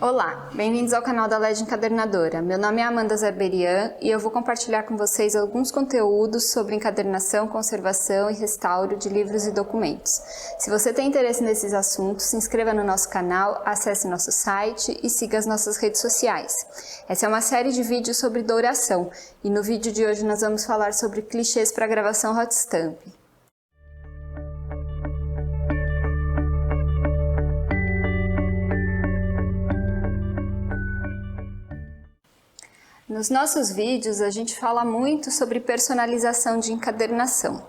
Olá, bem-vindos ao canal da LED Encadernadora. Meu nome é Amanda Zerberian e eu vou compartilhar com vocês alguns conteúdos sobre encadernação, conservação e restauro de livros e documentos. Se você tem interesse nesses assuntos, se inscreva no nosso canal, acesse nosso site e siga as nossas redes sociais. Essa é uma série de vídeos sobre douração e no vídeo de hoje nós vamos falar sobre clichês para gravação hot stamp. Nos nossos vídeos a gente fala muito sobre personalização de encadernação.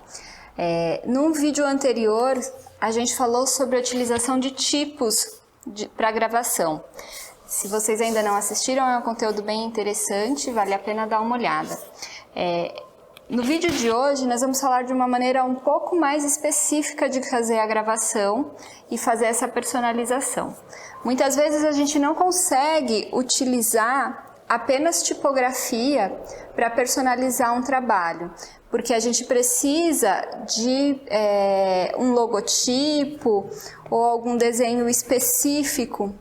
Num vídeo anterior a gente falou sobre a utilização de tipos para gravação. Se vocês ainda não assistiram, é um conteúdo bem interessante, vale a pena dar uma olhada. No vídeo de hoje nós vamos falar de uma maneira um pouco mais específica de fazer a gravação e fazer essa personalização. Muitas vezes a gente não consegue utilizar apenas tipografia para personalizar um trabalho, porque a gente precisa de um logotipo ou algum desenho específico,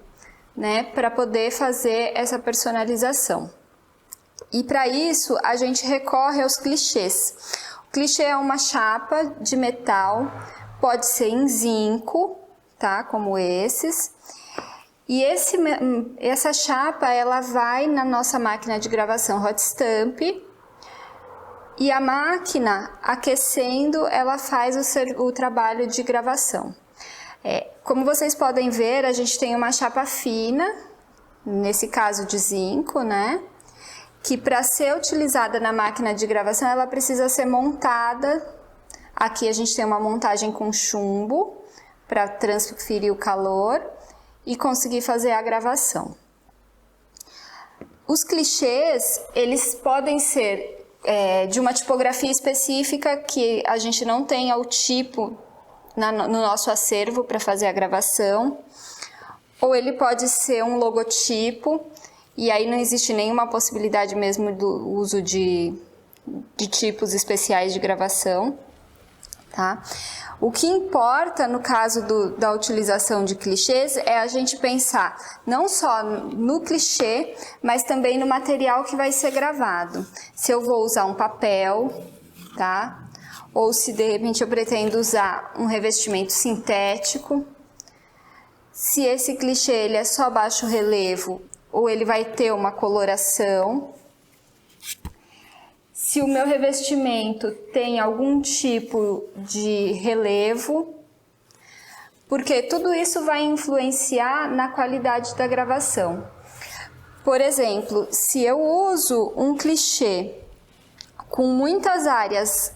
né, para poder fazer essa personalização. E para isso a gente recorre aos clichês. O clichê é uma chapa de metal, pode ser em zinco, tá, como esses. E essa chapa, ela vai na nossa máquina de gravação hot stamp e a máquina, aquecendo, ela faz o trabalho de gravação. Como vocês podem ver, a gente tem uma chapa fina, nesse caso de zinco, né? Que para ser utilizada na máquina de gravação, ela precisa ser montada. Aqui a gente tem uma montagem com chumbo para transferir o calor e conseguir fazer a gravação. Os clichês, eles podem ser de uma tipografia específica que a gente não tenha o tipo no nosso acervo para fazer a gravação, ou ele pode ser um logotipo, e aí não existe nenhuma possibilidade mesmo do uso de tipos especiais de gravação, tá? O que importa no caso da utilização de clichês é a gente pensar não só no clichê, mas também no material que vai ser gravado. Se eu vou usar um papel, tá? Ou se de repente eu pretendo usar um revestimento sintético. Se esse clichê ele é só baixo relevo ou ele vai ter uma coloração. Se o meu revestimento tem algum tipo de relevo, porque tudo isso vai influenciar na qualidade da gravação. Por exemplo, se eu uso um clichê com muitas áreas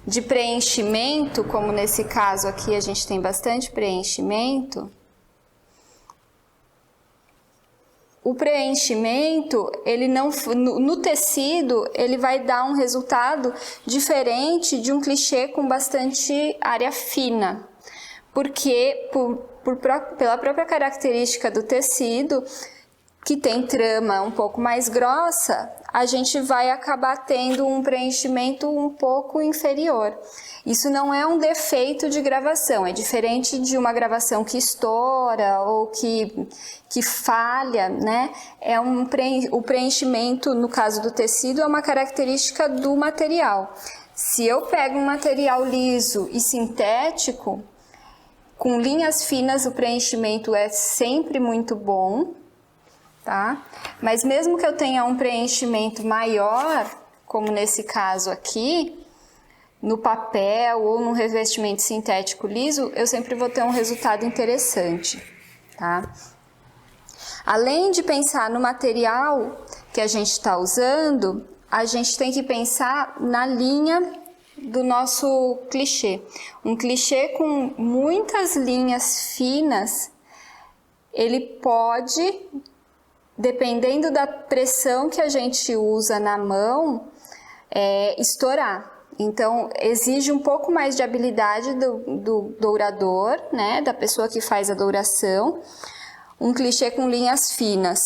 de preenchimento, como nesse caso aqui a gente tem bastante preenchimento, o preenchimento, ele não, no tecido, ele vai dar um resultado diferente de um clichê com bastante área fina, porque pela própria característica do tecido, que tem trama um pouco mais grossa, a gente vai acabar tendo um preenchimento um pouco inferior. Isso não é um defeito de gravação, é diferente de uma gravação que estoura ou que falha, né? O preenchimento, no caso do tecido, é uma característica do material. Se eu pego um material liso e sintético, com linhas finas o preenchimento é sempre muito bom, tá? Mas mesmo que eu tenha um preenchimento maior, como nesse caso aqui, no papel ou no revestimento sintético liso, eu sempre vou ter um resultado interessante, tá? Além de pensar no material que a gente está usando, a gente tem que pensar na linha do nosso clichê. Um clichê com muitas linhas finas, ele pode, dependendo da pressão que a gente usa na mão, estourar. Então, exige um pouco mais de habilidade do dourador, né, da pessoa que faz a douração, um clichê com linhas finas.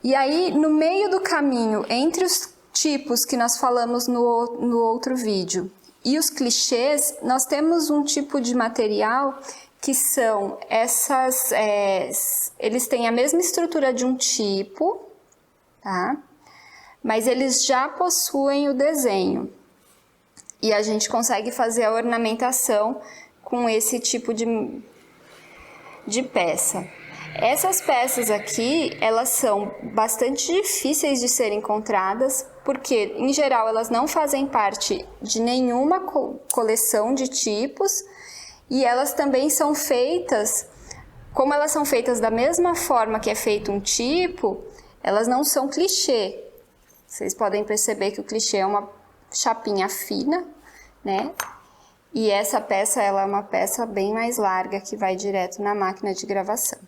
E aí, no meio do caminho, entre os tipos que nós falamos no outro vídeo e os clichês, nós temos um tipo de material que são essas, eles têm a mesma estrutura de um tipo, tá? Mas eles já possuem o desenho. E a gente consegue fazer a ornamentação com esse tipo de peça. Essas peças aqui, elas são bastante difíceis de serem encontradas, porque, em geral, elas não fazem parte de nenhuma coleção de tipos, e elas também são feitas, como elas são feitas da mesma forma que é feito um tipo, elas não são clichê. Vocês podem perceber que o clichê é uma chapinha fina, né? E essa peça, ela é uma peça bem mais larga que vai direto na máquina de gravação.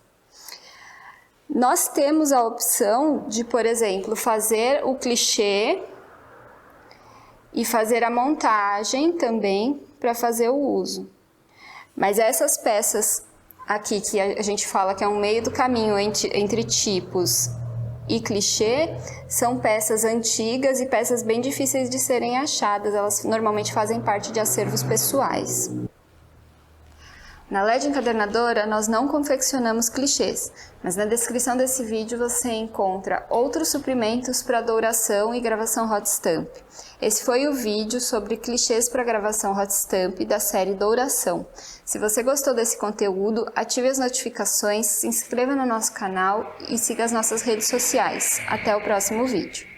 Nós temos a opção de, por exemplo, fazer o clichê e fazer a montagem também para fazer o uso. Mas essas peças aqui que a gente fala que é um meio do caminho entre tipos e clichê, são peças antigas e peças bem difíceis de serem achadas, elas normalmente fazem parte de acervos pessoais. Na LED encadernadora, nós não confeccionamos clichês, mas na descrição desse vídeo você encontra outros suprimentos para douração e gravação hot stamp. Esse foi o vídeo sobre clichês para gravação hot stamp da série Douração. Se você gostou desse conteúdo, ative as notificações, se inscreva no nosso canal e siga as nossas redes sociais. Até o próximo vídeo.